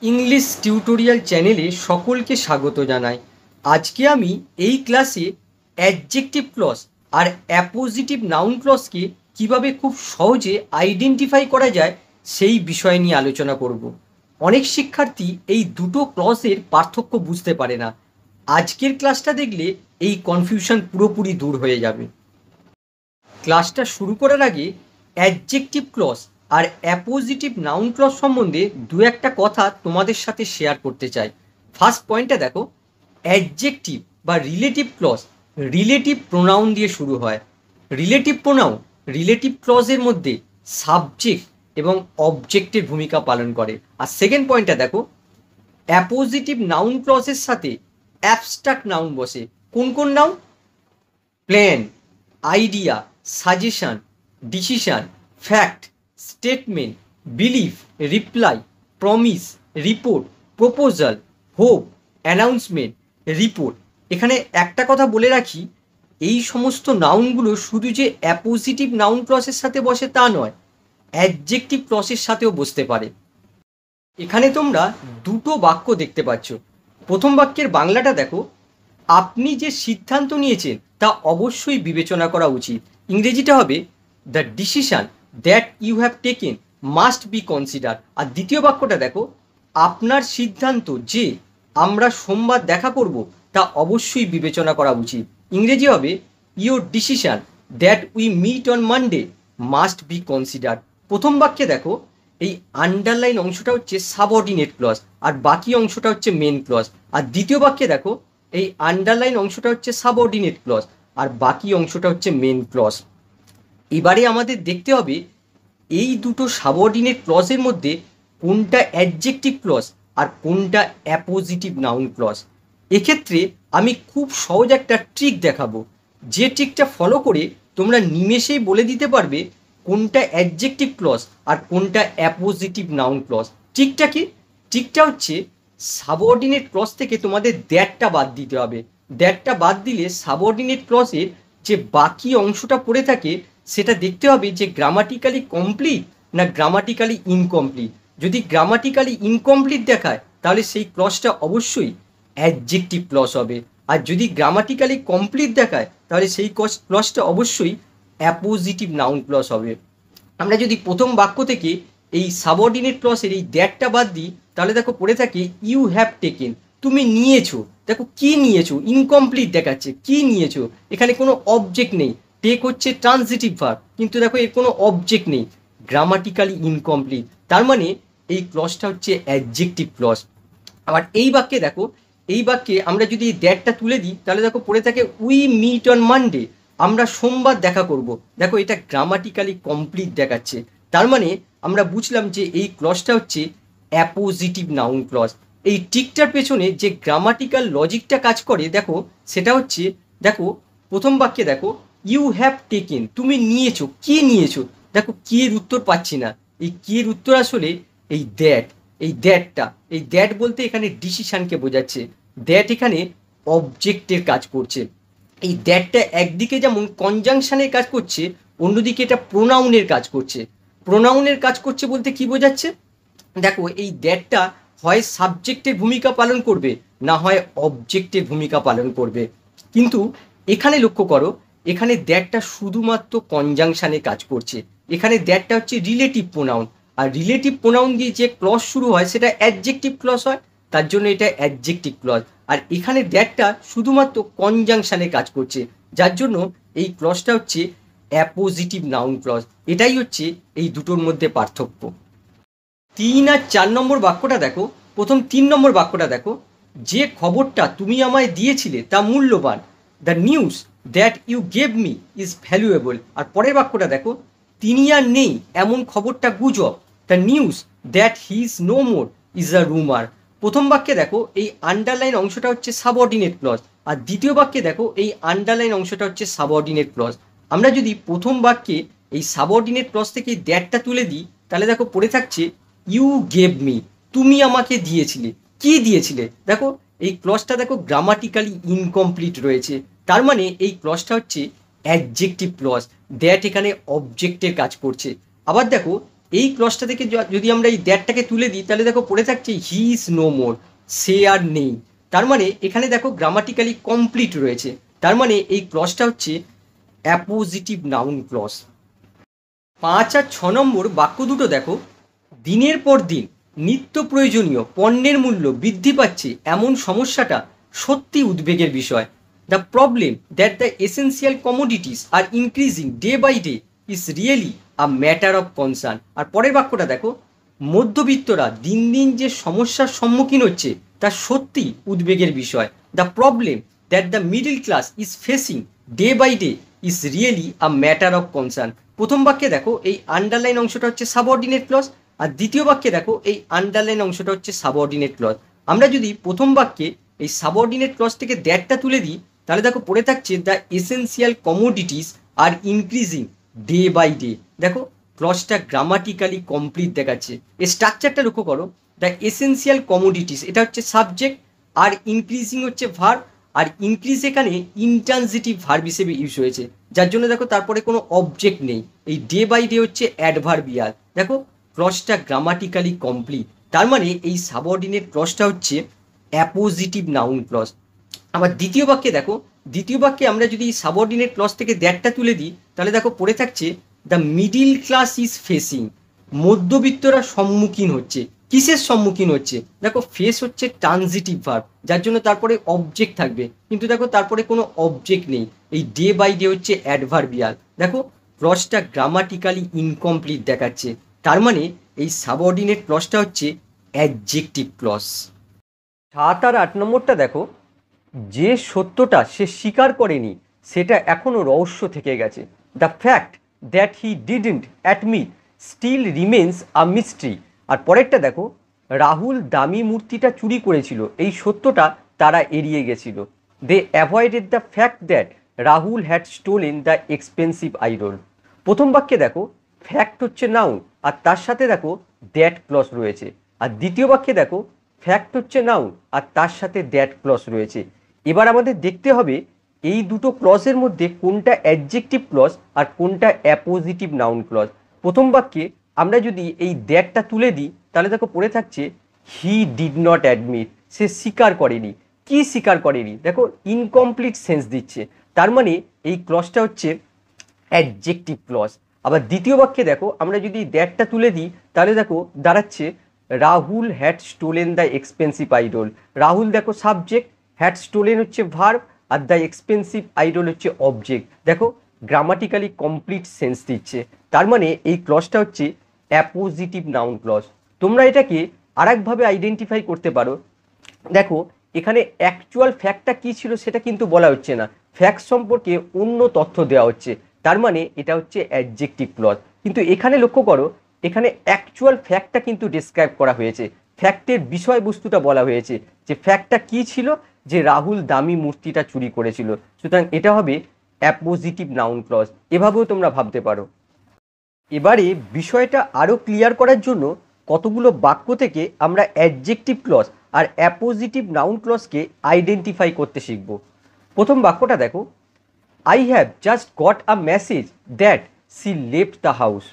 English tutorial চ্যানেলে সকলকে স্বাগত জানাই। আজকে আমি এই ক্লাসে অ্যাডজেক্টিভ ক্লজ আর অ্যাপোজিটিভ নাউন ক্লজকে কিভাবে খুব সহজে আইডেন্টিফাই করা যায় সেই বিষয় নিয়ে আলোচনা করব। অনেক শিক্ষার্থী এই দুটো ক্লজের পার্থক্য বুঝতে পারে না। আজকের ক্লাসটা দেখলে এই কনফিউশন পুরোপুরি দূর হয়ে যাবে। ক্লাসটা শুরু করার আগে অ্যাডজেক্টিভ ক্লজ আর অ্যাপোজিটিভ নাউন ক্লজ সম্বন্ধে দু একটা কথা তোমাদের সাথে শেয়ার করতে চাই। ফার্স্ট পয়েন্টটা দেখো, অ্যাডজেক্টিভ বা রিলেটিভ ক্লজ রিলেটিভ প্রোনাউন দিয়ে শুরু হয়। রিলেটিভ প্রোনাউন রিলেটিভ ক্লজের মধ্যে সাবজেক্ট এবং অবজেক্টের ভূমিকা পালন করে। আর সেকেন্ড পয়েন্টটা দেখো, অ্যাপোজিটিভ নাউন ক্লজের সাথে অ্যাবস্ট্রাক্ট নাউন বসে। কোন কোন noun? Plan, idea, suggestion, decision, fact, statement, belief, reply, promise, report, proposal, hope, announcement, report. এখানে একটা কথা বলে রাখি, এই সমস্ত নাউনগুলো শুধু যে অ্যাপোজিটিভ নাউন ক্লজের সাথে বসে তা নয়, অ্যাডজেক্টিভ ক্লজের সাথেও বসতে পারে। এখানে তোমরা দুটো বাক্য দেখতে পাচ্ছ। প্রথম বাক্যের বাংলাটা দেখো, আপনি যে সিদ্ধান্ত নিয়েছেন তা অবশ্যই বিবেচনা করা উচিত। ইংরেজিটা হবে, the decision that you have taken must be consider. আর দ্বিতীয় বাক্যটা দেখো, আপনার সিদ্ধান্ত যে আমরা সোমবার দেখা করব তা অবশ্যই বিবেচনা করা উচিত। ইংরেজি হবে, your decision that we meet on Monday must be consider. প্রথম বাক্যে দেখো, এই আন্ডারলাইন অংশটা হচ্ছে সাবঅর্ডিনেট ক্লজ আর বাকি অংশটা হচ্ছে মেন ক্লজ। আর দ্বিতীয় বাক্যে দেখো, এই আন্ডারলাইন অংশটা হচ্ছে সাবঅর্ডিনেট ক্লজ আর বাকি অংশটা হচ্ছে মেন ক্লজ। এবারে আমাদের দেখতে হবে এই দুটো সাবঅর্ডিনেট ক্লজের মধ্যে কোনটা অ্যাডজেক্টিভ ক্লজ আর কোনটা অ্যাপোজিটিভ নাউন ক্লজ। এক্ষেত্রে আমি খুব সহজ একটা ট্রিক দেখাবো, যে ট্রিকটা ফলো করে তোমরা নিমেষেই বলে দিতে পারবে কোনটা অ্যাডজেক্টিভ ক্লজ আর কোনটা অ্যাপোজিটিভ নাউন ক্লজ। ট্রিকটা কি? ট্রিকটা হচ্ছে, সাবঅর্ডিনেট ক্লজ থেকে তোমাদের দ্যাটটা বাদ দিতে হবে। দ্যাটটা বাদ দিলে সাবঅর্ডিনেট ক্লজের যে বাকি অংশটা পড়ে থাকে সেটা দেখতে হবে যে গ্রামাটিক্যালি কমপ্লিট না গ্রামাটিক্যালি ইনকমপ্লিট। যদি গ্রামাটিক্যালি ইনকমপ্লিট দেখায় তাহলে সেই ক্লজটা অবশ্যই অ্যাডজেক্টিভ ক্লজ হবে, আর যদি গ্রামাটিক্যালি কমপ্লিট দেখায় তাহলে সেই ক্লজটা অবশ্যই অ্যাপোজিটিভ নাউন ক্লজ হবে। আমরা যদি প্রথম বাক্য থেকে এই সাবঅর্ডিনেট ক্লজের এই দ্যাটটা বাদ দিই তাহলে দেখো পড়ে থাকে ইউ হ্যাভ টেকেন, তুমি নিয়েছো। দেখো কি নিয়েছো, ইনকমপ্লিট দেখাচ্ছে। কি নিয়েছো, এখানে কোনো অবজেক্ট নেই। টেক হচ্ছে ট্রানজিটিভ ভার্ব, কিন্তু দেখো এর কোনো অবজেক্ট নেই, গ্রামাটিক্যালি ইনকমপ্লিট। তার মানে এই ক্লজটা হচ্ছে অ্যাডজেক্টিভ ক্লজ। আবার এই বাক্যে দেখো, এই বাক্যে আমরা যদি দ্যাটটা তুলে দিই তাহলে দেখো পড়ে থাকে উই মিট অন মানডে, আমরা সোমবার দেখা করব। দেখো এটা গ্রামাটিক্যালি কমপ্লিট দেখাচ্ছে। তার মানে আমরা বুঝলাম যে এই ক্লজটা হচ্ছে অ্যাপোজিটিভ নাউন ক্লজ। এই টিকটার পেছনে যে গ্রামাটিক্যাল লজিকটা কাজ করে দেখো, সেটা হচ্ছে, দেখো প্রথম বাক্যে দেখো ইউ হ্যাভ টেকেন, তুমি নিয়েছো। কি নিয়েছো? দেখো কি এর উত্তর পাচ্ছি না। এই কি এর উত্তর আসলে এই দ্যাট। এই দ্যাটটা, এই দ্যাট বলতে এখানে ডিসিশনকে বোঝাচ্ছে। দ্যাট এখানে অবজেক্টের কাজ করছে। এই দ্যাটটা একদিকে যেমন কনজাংশনের কাজ করছে, অন্যদিকে এটা প্রোনাউনের কাজ করছে। প্রোনাউনের কাজ করছে বলতে কি বোঝাচ্ছে? দেখো এই দ্যাটটা হয় সাবজেক্টের ভূমিকা পালন করবে না হয় অবজেক্টের ভূমিকা পালন করবে। কিন্তু এখানে লক্ষ্য করো, এখানে দ্যাটটা শুধুমাত্র কনজাংশনে কাজ করছে। এখানে দ্যাটটা হচ্ছে রিলেটিভ প্রোনাউন, আর রিলেটিভ প্রোনাউন দিয়ে যে ক্লজ শুরু হয় সেটা অ্যাডজেক্টিভ ক্লজ হয়, তার জন্য এটা অ্যাডজেক্টিভ ক্লজ। আর এখানে দ্যাটটা শুধুমাত্র কনজাংশনে কাজ করছে, যার জন্য এই ক্লজটা হচ্ছে অ্যাপোজিটিভ নাউন ক্লজ। এটাই হচ্ছে এই দুটোর মধ্যে পার্থক্য। 3 আর 4 নম্বর বাক্যটা দেখো। প্রথম 3 নম্বর বাক্যটা দেখো, যে খবরটা তুমি আমায় দিয়েছিলে তা মূল্যবান, the news that you gave me is valuable. আর পরের বাক্যটা দেখো, তিনি আর নেই এমন খবরটা গুজব, the news that he is no more is a rumour. প্রথম বাক্যে দেখো এই আন্ডারলাইন অংশটা হচ্ছে সাবঅর্ডিনেট ক্লজ, আর দ্বিতীয় বাক্যে দেখো এই আন্ডারলাইন অংশটা হচ্ছে সাবঅর্ডিনেট ক্লজ। আমরা যদি প্রথম বাক্যে এই সাবঅর্ডিনেট ক্লজ থেকে দ্যাটটা তুলে দিই তাহলে দেখো পড়ে থাকছে ইউ গেভ মি, তুমি আমাকে দিয়েছিলে। কি দিয়েছিলে? দেখো এই ক্লজটা দেখো গ্রামাটিক্যালি ইনকমপ্লিট রয়েছে, তার মানে এই ক্লজটা হচ্ছে অ্যাডজেক্টিভ ক্লজ। দ্যাট এখানে অবজেক্টের কাজ করছে। আবার দেখো এই ক্লজটা থেকে যদি আমরা এই দ্যাটটাকে তুলে দিই তাহলে দেখো পড়ে থাকছে হি ইজ নো মোর, সে আর নেই। তার মানে এখানে দেখো গ্রামাটিক্যালি কমপ্লিট রয়েছে, তার মানে এই ক্লজটা হচ্ছে অ্যাপোজিটিভ নাউন ক্লজ। 5 আর 6 নম্বর বাক্য দুটো দেখো, দিনের পর দিন নিত্য প্রয়োজনীয় পণ্যের মূল্য বৃদ্ধি পাচ্ছে এমন সমস্যাটা সত্যি উদ্বেগের বিষয়। The problem that the essential commodities are increasing day by day is really a matter of concern. আর পরের বাক্যটা দেখো, মধ্যবিত্তরা দিন দিন যে সমস্যার সম্মুখীন হচ্ছে তা সত্যি উদ্বেগের বিষয়। The problem that the middle class is facing day by day is really a matter of concern. প্রথম বাক্যে দেখো এই আন্ডারলাইন অংশটা হচ্ছে সাবঅর্ডিনেট ক্লজ, আর দ্বিতীয় বাক্যে দেখো এই আন্ডারলাইন অংশটা হচ্ছে সাবঅর্ডিনেট ক্লজ। আমরা যদি প্রথম বাক্যে এই সাবঅর্ডিনেট ক্লজ থেকে দ্যাটটা তুলে দিই তাহলে দেখো পড়ে থাকছে the essential commodities are increasing day by day. দেখো ক্লজটা গ্রামাটিক্যালি কমপ্লিট দেখাচ্ছে। এই স্ট্রাকচারটা লক্ষ্য করো, দ্য এসেন্সিয়াল কমোডিটিস এটা হচ্ছে সাবজেক্ট, আর ইনক্রিজিং হচ্ছে ভার্ব, আর ইনক্রিজ এখানে ইন্ট্রানজিটিভ ভার্ব হিসেবে ইউজ হয়েছে, যার জন্য দেখো তারপরে কোনো অবজেক্ট নেই। এই ডে বাই ডে হচ্ছে অ্যাডভার্বিয়াল। দেখো ক্লজটা গ্রামাটিক্যালি কমপ্লিট, তার মানে এই সাবঅর্ডিনেট ক্লজটা হচ্ছে অ্যাপোজিটিভ নাউন ক্লজ। আবার দ্বিতীয় বাক্যে দেখো, দ্বিতীয় বাক্যে আমরা যদি সাবঅর্ডিনেট ক্লজ থেকে দ্যাটটা তুলে দিই তাহলে দেখো পড়ে থাকছে the middle class is facing, মধ্যবিত্তরা সম্মুখীন হচ্ছে। কিসের সম্মুখীন হচ্ছে? দেখো ফেস হচ্ছে ট্রানজিটিভ ভার্ব, যার জন্য তারপরে অবজেক্ট থাকবে, কিন্তু দেখো তারপরে কোনো অবজেক্ট নেই। এই ডে বাই ডে হচ্ছে অ্যাডভার্বিয়াল। দেখো ক্লজটা গ্রামাটিক্যালি ইনকমপ্লিট দেখাচ্ছে, তার মানে এই সাবঅর্ডিনেট ক্লজটা হচ্ছে অ্যাডজেক্টিভ ক্লজ। 7 আর 8 নম্বরটা দেখো, যে সত্যটা সে স্বীকার করেনি সেটা এখনও রহস্য থেকে গেছে। The fact that he didn't admit still remains a mystery. আর পরেরটা দেখো, রাহুল দামি মূর্তিটা চুরি করেছিল, এই সত্যটা তারা এড়িয়ে গেছিল। They avoided the fact that Rahul had stolen the expensive idol. প্রথম বাক্যে দেখো ফ্যাক্ট হচ্ছে নাউন, আর তার সাথে দেখো দ্যাট ক্লজ রয়েছে। আর দ্বিতীয় বাক্যে দেখো ফ্যাক্ট হচ্ছে নাউন, আর তার সাথে দ্যাট ক্লজ রয়েছে। এবার আমাদের দেখতে হবে এই দুটো ক্লজের মধ্যে কোনটা অ্যাডজেক্টিভ ক্লজ আর কোনটা অ্যাপোজিটিভ নাউন ক্লজ। প্রথম বাক্যে আমরা যদি এই দ্যাটটা তুলে দিই তাহলে দেখো পড়ে থাকছে হি ডিড নট অ্যাডমিট, সে স্বীকার করেনি। কি স্বীকার করেনি? দেখো ইনকমপ্লিট সেন্স দিচ্ছে, তার মানে এই ক্লজটা হচ্ছে অ্যাডজেক্টিভ ক্লজ। আবার দ্বিতীয় বাক্যে দেখো আমরা যদি দ্যাটটা তুলে দিই তাহলে দেখো দাঁড়াচ্ছে Rahul had stolen the expensive idol. Rahul দেখো সাবজেক্ট, হ্যাড স্টোলেন হচ্ছে verb, are the expensive idol হচ্ছে অবজেক্ট। দেখো গ্রামাটিক্যালি কমপ্লিট সেন্স দিচ্ছে, তার মানে এই ক্লজটা হচ্ছে অ্যাপোজিটিভ নাউন ক্লজ। তোমরা এটাকে আরেকভাবে আইডেন্টিফাই করতে পারো। দেখো এখানে অ্যাকচুয়াল ফ্যাক্টটা কী ছিল সেটা কিন্তু বলা হচ্ছে না, ফ্যাক্ট সম্পর্কে অন্য তথ্য দেওয়া হচ্ছে, তার মানে এটা হচ্ছে অ্যাডজেক্টিভ ক্লজ। কিন্তু এখানে লক্ষ্য করো, এখানে অ্যাকচুয়াল ফ্যাক্টটা কিন্তু ডিসক্রাইব করা হয়েছে, ফ্যাক্টের বিষয়বস্তুটা বলা হয়েছে, যে ফ্যাক্টটা কী ছিল, যে রাহুল দামি মূর্তিটা চুরি করেছিল। সুতরাং এটা হবে অ্যাপোজিটিভ নাউন ক্লজ। এভাবেও তোমরা ভাবতে পারো। এবারে বিষয়টা আরও ক্লিয়ার করার জন্য কতগুলো বাক্য থেকে আমরা অ্যাডজেক্টিভ ক্লজ আর অ্যাপোজিটিভ নাউন ক্লজকে আইডেন্টিফাই করতে শিখব। প্রথম বাক্যটা দেখো, I have just got a message that she left the house.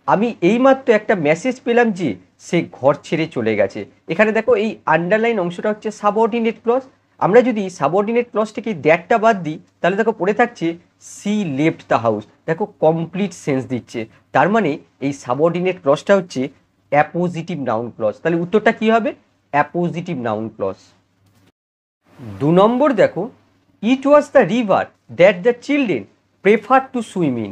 আমি এইমাত্র একটা মেসেজ পেলাম যে সে ঘর ছেড়ে চলে গেছে। এখানে দেখো এই আন্ডারলাইন অংশটা হচ্ছে সাবঅর্ডিনেট ক্লজ। আমরা যদি সাবঅর্ডিনেট ক্লজ থেকে দ্যাটটা বাদ দিই তাহলে দেখো পড়ে থাকছে সি লেফট দ্য হাউস। দেখো কমপ্লিট সেন্স দিচ্ছে, তার মানে এই সাবঅর্ডিনেট ক্লজটা হচ্ছে অ্যাপোজিটিভ নাউন ক্লজ। তাহলে উত্তরটা কী হবে? Appositive noun clause. 2 নম্বর দেখো, it was the river that the children prefer to swim in.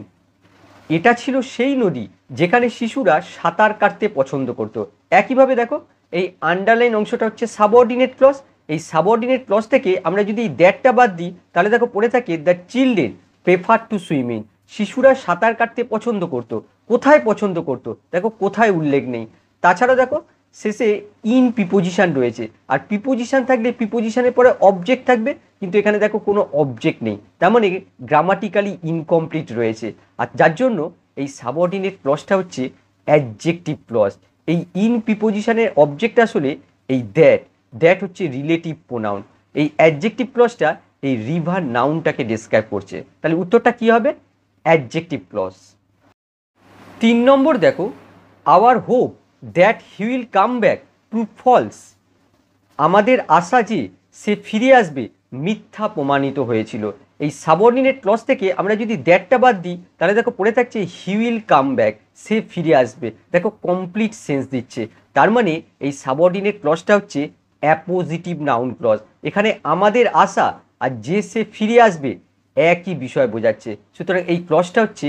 এটা ছিল সেই নদী যেখানে শিশুরা সাঁতার কাটতে পছন্দ করত। একইভাবে দেখো এই আন্ডারলাইন অংশটা হচ্ছে সাবঅর্ডিনেট ক্লজ। এই সাবঅর্ডিনেট ক্লজ থেকে আমরা যদি এই দ্যাটটা বাদ দিই তাহলে দেখো পড়ে থাকে the children prefer to swim in. শিশুরা সাঁতার কাটতে পছন্দ করত। কোথায় পছন্দ করত? দেখো কোথায় উল্লেখ নেই। তাছাড়া দেখো শেষে ইন প্রিপোজিশন রয়েছে, আর প্রিপোজিশন থাকলে প্রিপোজিশনের পরে অবজেক্ট থাকবে, কিন্তু এখানে দেখো কোনো অবজেক্ট নেই, তার মানে গ্রামাটিক্যালি ইনকমপ্লিট রয়েছে। আর যার জন্য এই সাবঅর্ডিনেট ক্লজটা হচ্ছে অ্যাডজেক্টিভ ক্লজ। এই ইন প্রিপোজিশনের অবজেক্ট আসলে এই দ্যাট হচ্ছে রিলেটিভ প্রোনাউন। এই অ্যাডজেক্টিভ ক্লজটা এই রিভার নাউনটাকে ডেসক্রাইব করছে। তাহলে উত্তরটা কী হবে? Adjective clause. 3 নম্বর দেখো, our hope that he will come back prove false. আমাদের আশা যে সে ফিরে আসবে মিথ্যা প্রমাণিত হয়েছিল। এই সাবঅর্ডিনেট ক্লজ থেকে আমরা যদি দ্যাটটা বাদ দিই তাহলে দেখো পড়ে থাকছে হি উইল কাম ব্যাক, সে ফিরে আসবে। দেখো কমপ্লিট সেন্স দিচ্ছে। তার মানে এই সাবঅর্ডিনেট ক্লজটা হচ্ছে অ্যাপোজিটিভ নাউন ক্লজ। এখানে আমাদের আশা আর যে সে ফিরে আসবে একই বিষয় বোঝাচ্ছে, সুতরাং এই ক্লজটা হচ্ছে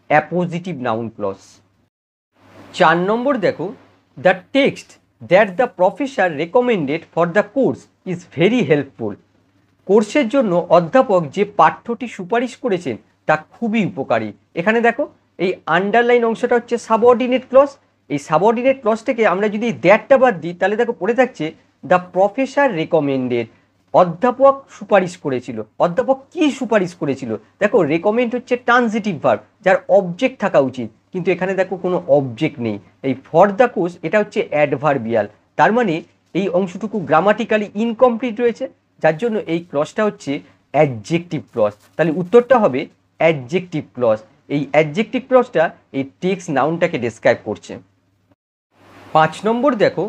অ্যাপোজিটিভ নাউন ক্লজ। 4 নম্বর দেখো, the text that the professor recommended for the course is very helpful. কোর্সের জন্য অধ্যাপক যে পাঠ্যটি সুপারিশ করেছেন তা খুবই উপকারী। এখানে দেখো এই আন্ডারলাইন অংশটা হচ্ছে সাবঅর্ডিনেট ক্লজ। এই সাবঅর্ডিনেট ক্লজ থেকে আমরা যদি দ্যাটটা বাদ দিই তাহলে দেখো পড়ে থাকছে দ্য প্রফেসর রেকমেন্ডেড, অধ্যাপক সুপারিশ করেছিল। অধ্যাপক কি সুপারিশ করেছিল? দেখো রেকমেন্ড হচ্ছে ট্রানজিটিভ ভার্ব যার অবজেক্ট থাকা উচিত, কিন্তু এখানে দেখো কোনো অবজেক্ট নেই। এই ফর দ্য কোর্স এটা হচ্ছে অ্যাডভার্বিয়াল, তার মানে এই অংশটুকু গ্রামাটিক্যালি ইনকমপ্লিট রয়েছে, যার জন্য এই ক্লজটা হচ্ছে অ্যাডজেক্টিভ ক্লজ। তাহলে উত্তরটা হবে অ্যাডজেক্টিভ ক্লজ। এই অ্যাডজেক্টিভ ক্লজটা এই টেক্সট নাউনটাকে ডেসক্রাইব করছে। 5 নম্বর দেখো,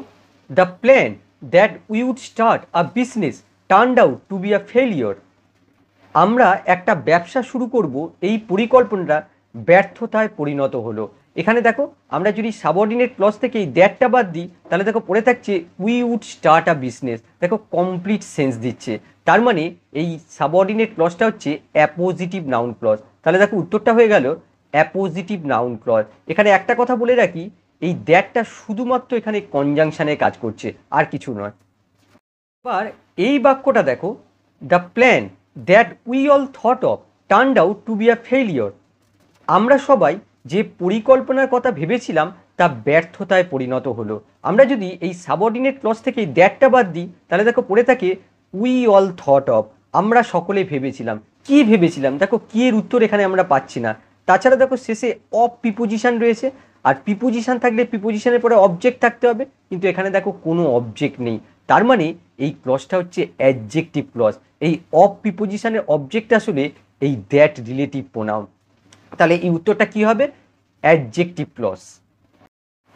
the plan that we would start a business turned out to be a failure. আমরা একটা ব্যবসা শুরু করব, এই পরিকল্পনাটা ব্যর্থতায় পরিণত হলো। এখানে দেখো আমরা যদি সাবঅর্ডিনেট ক্লজ থেকে এই দ্যাটটা বাদ দিই তাহলে দেখো পড়ে থাকছে we would start a business. দেখো কমপ্লিট সেন্স দিচ্ছে। তার মানে এই সাবঅর্ডিনেট ক্লজটা হচ্ছে অ্যাপোজিটিভ নাউন ক্লজ। তাহলে দেখো উত্তরটা হয়ে গেল অ্যাপোজিটিভ নাউন ক্লজ। এখানে একটা কথা বলে রাখি, এই দ্যাটটা শুধুমাত্র এখানে কনজাংশনে কাজ করছে, আর কিছু নয়। এবার এই বাক্যটা দেখো, the plan that we all thought of turned out to be a failure. আমরা সবাই যে পরিকল্পনার কথা ভেবেছিলাম তা ব্যর্থতায় পরিণত হলো। আমরা যদি এই সাবঅর্ডিনেট ক্লজ থেকে এই দ্যাটটা বাদ দিই তাহলে দেখো পড়ে থাকে উই অল থট অফ, আমরা সকলে ভেবেছিলাম। কি ভেবেছিলাম? দেখো কি এর উত্তর এখানে আমরা পাচ্ছি না। তাছাড়া দেখো শেষে অফ প্রিপোজিশন রয়েছে, আর প্রিপোজিশন থাকলে প্রিপোজিশনের পরে অবজেক্ট থাকতে হবে, কিন্তু এখানে দেখো কোনো অবজেক্ট নেই। তার মানে এই ক্লজটা হচ্ছে অ্যাডজেক্টিভ ক্লজ। এই অফ প্রিপোজিশনের অবজেক্ট আসলে এই দ্যাট রিলেটিভ প্রোনাউন। তাহলে এই উত্তরটা কি হবে? Adjective clause.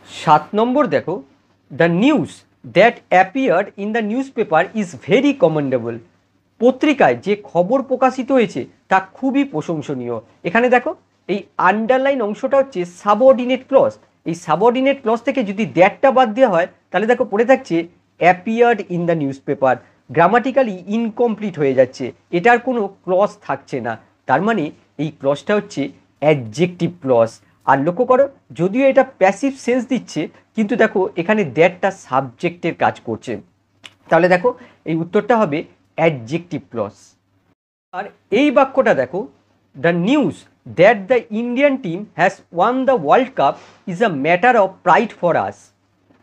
7 নম্বর দেখো, the news that appeared in the news paper is very commendable. পত্রিকায় যে খবর প্রকাশিত হয়েছে তা খুবই প্রশংসনীয়। এখানে দেখো এই আন্ডারলাইন অংশটা হচ্ছে সাবঅর্ডিনেট ক্লজ। এই সাবঅর্ডিনেট ক্লজ থেকে যদি দ্যাটটা বাদ দেওয়া হয় তাহলে দেখো পড়ে থাকছে appeared in the news paper. Grammatically incomplete হয়ে যাচ্ছে, এটার কোনো ক্লজ থাকছে না। তার মানে এই ক্লজটা হচ্ছে অ্যাডজেক্টিভ ক্লজ। আর লক্ষ্য করো, যদিও এটা প্যাসিভ সেন্স দিচ্ছে, কিন্তু দেখো এখানে দ্যাটটা সাবজেক্টের কাজ করছে। তাহলে দেখো এই উত্তরটা হবে অ্যাডজেক্টিভ ক্লজ। আর এই বাক্যটা দেখো, the news that the Indian team has one the world cup is a matter of pride for us.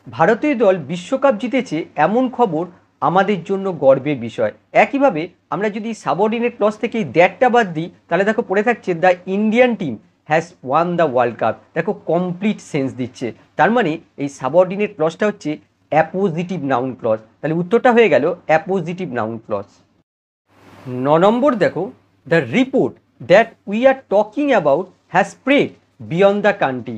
ভারতীয় দল বিশ্বকাপ জিতেছে এমন খবর আমাদের জন্য গর্বের বিষয়। একইভাবে আমরা যদি সাবঅর্ডিনেট ক্লজ থেকে এই দ্যাটটা বাদ দিই তাহলে দেখো পড়ে থাকছে the Indian team has one the world cup. দেখো কমপ্লিট সেন্স দিচ্ছে। তার মানে এই সাবঅর্ডিনেট ক্লজটা হচ্ছে অ্যাপোজিটিভ নাউন ক্লজ। তাহলে উত্তরটা হয়ে গেল অ্যাপোজিটিভ নাউন ক্লজ। 9 নম্বর দেখো, the report that we are talking about has spread beyond the country.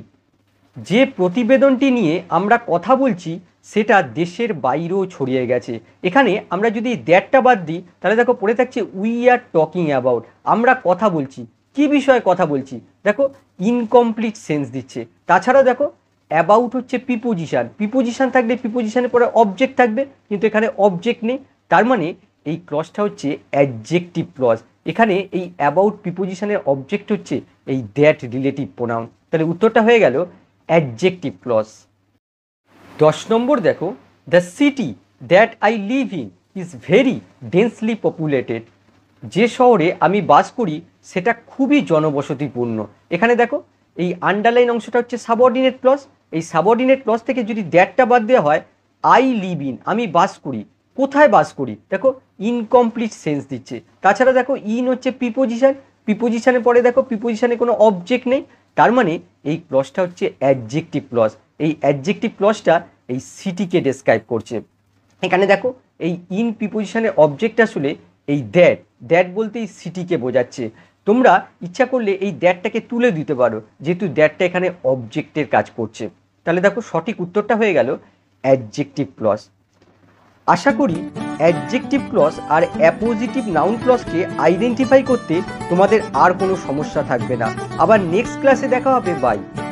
যে প্রতিবেদনটি নিয়ে আমরা কথা বলছি সেটা দেশের বাইরেও ছড়িয়ে গেছে। এখানে আমরা যদি দ্যাটটা বাদ দিই তাহলে দেখো পড়ে থাকছে উই আর টকিং অ্যাবাউট, আমরা কথা বলছি। কি বিষয়ে কথা বলছি? দেখো ইনকমপ্লিট সেন্স দিচ্ছে। তাছাড়া দেখো অ্যাবাউট হচ্ছে প্রিপোজিশন, প্রিপোজিশন থাকলে প্রিপোজিশনের পরে অবজেক্ট থাকবে, কিন্তু এখানে অবজেক্ট নেই। তার মানে এই ক্লজটা হচ্ছে অ্যাডজেক্টিভ ক্লজ। এখানে এই অ্যাবাউট প্রিপোজিশনের অবজেক্ট হচ্ছে এই দ্যাট রিলেটিভ প্রোনাউন। তাহলে উত্তরটা হয়ে গেল অ্যাডজেক্টিভ ক্লজ। 10 নম্বর দেখো, the city that I live in is very densely populated. যে শহরে আমি বাস করি সেটা খুবই জনবসতিপূর্ণ। এখানে দেখো এই আন্ডারলাইন অংশটা হচ্ছে সাবঅর্ডিনেট ক্লজ। এই সাবঅর্ডিনেট ক্লজ থেকে যদি দ্যাটটা বাদ দেওয়া হয়, আই লিভ ইন, আমি বাস করি। কোথায় বাস করি? দেখো ইনকমপ্লিট সেন্স দিচ্ছে। তাছাড়া দেখো ইন হচ্ছে প্রিপোজিশন, প্রিপোজিশনের পরে দেখো প্রিপোজিশনে কোনো অবজেক্ট নেই। তার মানে এই ক্লজটা হচ্ছে অ্যাডজেক্টিভ ক্লজ। এই অ্যাডজেক্টিভ ক্লজটা এই সিটিকে ডেসক্রাইব করছে। এখানে দেখো এই ইন প্রিপোজিশনের অবজেক্ট আসলে এই দ্যাট, দ্যাট বলতে এই সিটিকে বোঝাচ্ছে। তোমরা ইচ্ছা করলে এই দ্যাটটাকে তুলে দিতে পারো, যেহেতু দ্যাটটা এখানে অবজেক্টের কাজ করছে। তাহলে দেখো সঠিক উত্তরটা হয়ে গেল অ্যাডজেক্টিভ ক্লজ। আশা করি অ্যাডজেক্টিভ ক্লজ আর অ্যাপোজিটিভ নাউন ক্লজকে আইডেন্টিফাই করতে তোমাদের আর কোনো সমস্যা থাকবে না। আবার নেক্সট ক্লাসে দেখা হবে। বাই।